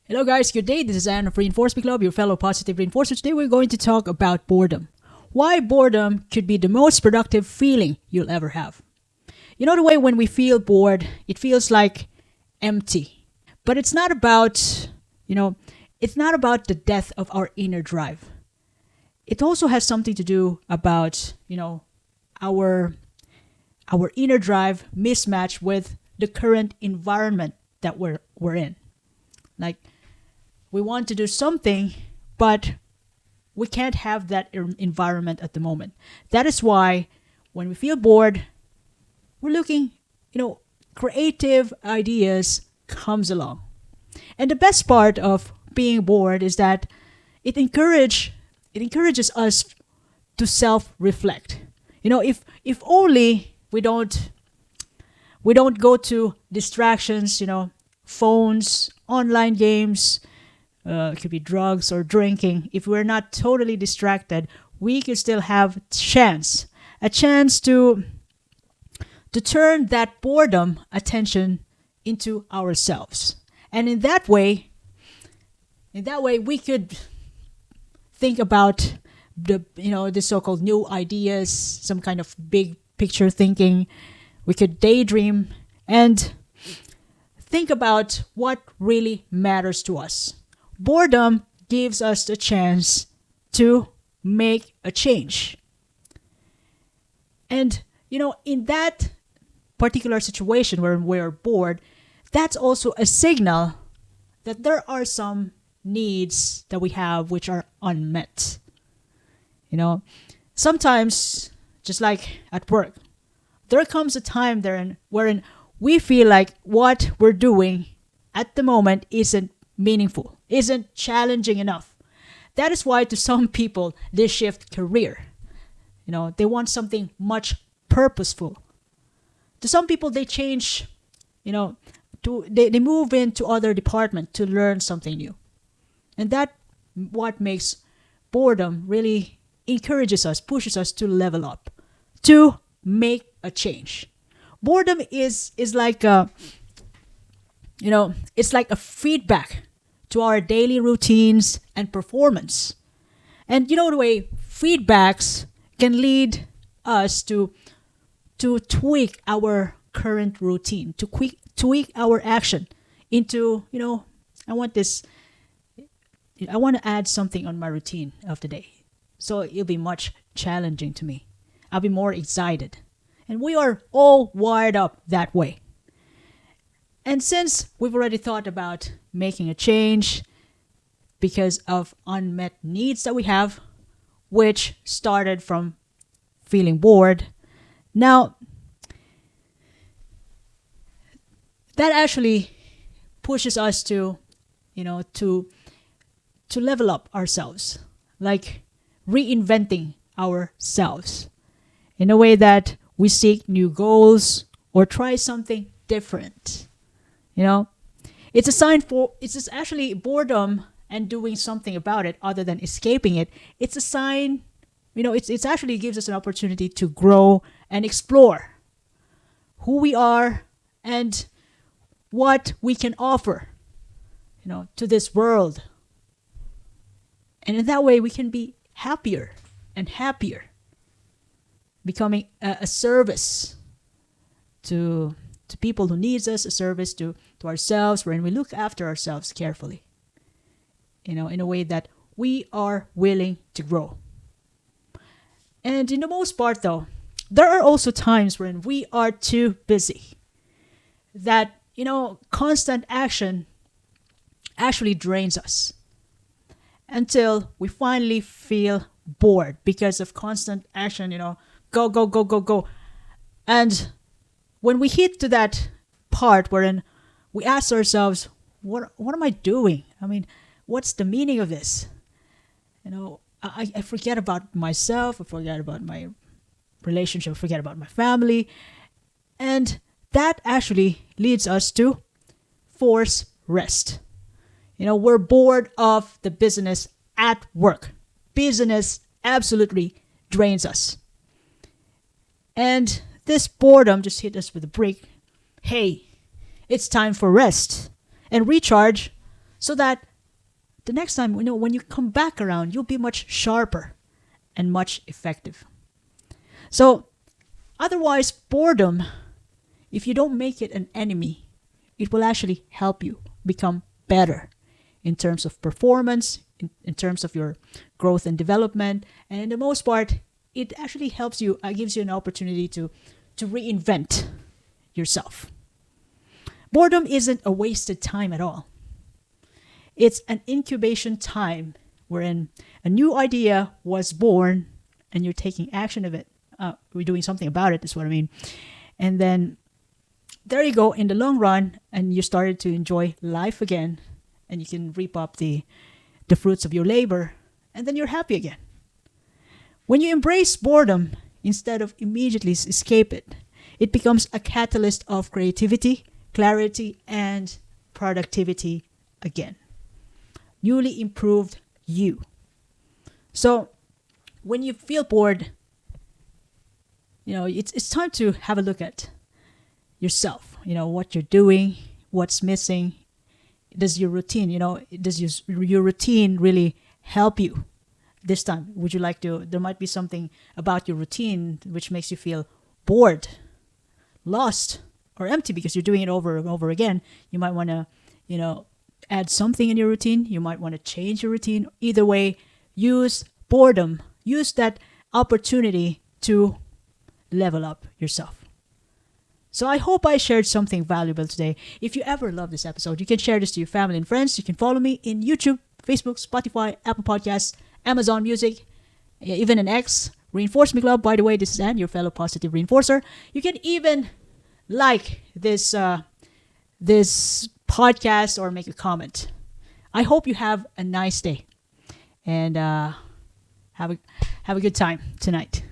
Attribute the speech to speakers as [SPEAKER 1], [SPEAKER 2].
[SPEAKER 1] Hello guys, good day. This is Anne of Reinforcement Club, your fellow positive reinforcer. Today we're going to talk about boredom. Why boredom could be the most productive feeling you'll ever have. You know the way when we feel bored, it feels like empty. But it's not about, it's not about the death of our inner drive. It also has something to do about, our our inner drive mismatched with the current environment that we're in. Like we want to do something, but we can't have that environment at the moment. That is why when we feel bored, we're looking, creative ideas comes along. And the best part of being bored is that it encourages us to self-reflect. If only we don't go to distractions, phones, online games, it could be drugs or drinking. If we're not totally distracted, we could still have a chance to turn that boredom attention into ourselves. And in that way we could think about the so-called new ideas, some kind of big picture thinking. We could daydream and think about what really matters to us. Boredom gives us the chance to make a change. And, in that particular situation where we're bored, that's also a signal that there are some needs that we have which are unmet. Sometimes, just like at work, there comes a time wherein we feel like what we're doing at the moment isn't meaningful, isn't challenging enough. That is why to some people they shift career. They want something much purposeful. To some people they change, they move into other department to learn something new. And that what makes boredom really encourages us, pushes us to level up, to make a change. Boredom is like it's like a feedback to our daily routines and performance. And the way feedbacks can lead us to tweak our current routine, to tweak our action into, I want this, I want to add something on my routine of the day. So it'll be much challenging to me. I'll be more excited. And we are all wired up that way. And since we've already thought about making a change because of unmet needs that we have, which started from feeling bored, now that actually pushes us to, to level up ourselves, like reinventing ourselves in a way that we seek new goals or try something different. It's just actually boredom and doing something about it other than escaping it. It's a sign, it's actually gives us an opportunity to grow and explore who we are and what we can offer, to this world. And in that way, we can be happier and happier, becoming a service to people who needs us, a service to ourselves, wherein we look after ourselves carefully, in a way that we are willing to grow. And in the most part, though, there are also times when we are too busy that, constant action actually drains us until we finally feel bored because of constant action, go, go, go, go, go. And when we hit to that part wherein we ask ourselves, what am I doing? I mean, what's the meaning of this? I forget about myself, I forget about my relationship, I forget about my family. And that actually leads us to force rest. We're bored of the business at work. Business absolutely drains us. And this boredom just hit us with a brick. Hey, it's time for rest and recharge so that the next time, when you come back around, you'll be much sharper and much effective. So otherwise, boredom, if you don't make it an enemy, it will actually help you become better in terms of performance, in terms of your growth and development. And in the most part, it actually helps you, gives you an opportunity to reinvent yourself. Boredom isn't a wasted time at all. It's an incubation time wherein a new idea was born and you're taking action of it. We're doing something about it, is what I mean. And then there you go in the long run, and you started to enjoy life again, and you can reap up the fruits of your labor, and then you're happy again. When you embrace boredom instead of immediately escape it, it becomes a catalyst of creativity, clarity, and productivity again. Newly improved you. So when you feel bored, it's time to have a look at yourself. What you're doing, what's missing. Does your routine, does your routine really help you this time? Would you like to? There might be something about your routine which makes you feel bored, lost, or empty because you're doing it over and over again. You might want to, add something in your routine. You might want to change your routine. Either way, use boredom. Use that opportunity to level up yourself. So I hope I shared something valuable today. If you ever love this episode, you can share this to your family and friends. You can follow me in YouTube, Facebook, Spotify, Apple Podcasts, Amazon Music, even an X. Reinforce Me Club. By the way, this is Anne, your fellow positive reinforcer. You can even like this podcast or make a comment. I hope you have a nice day and have a good time tonight.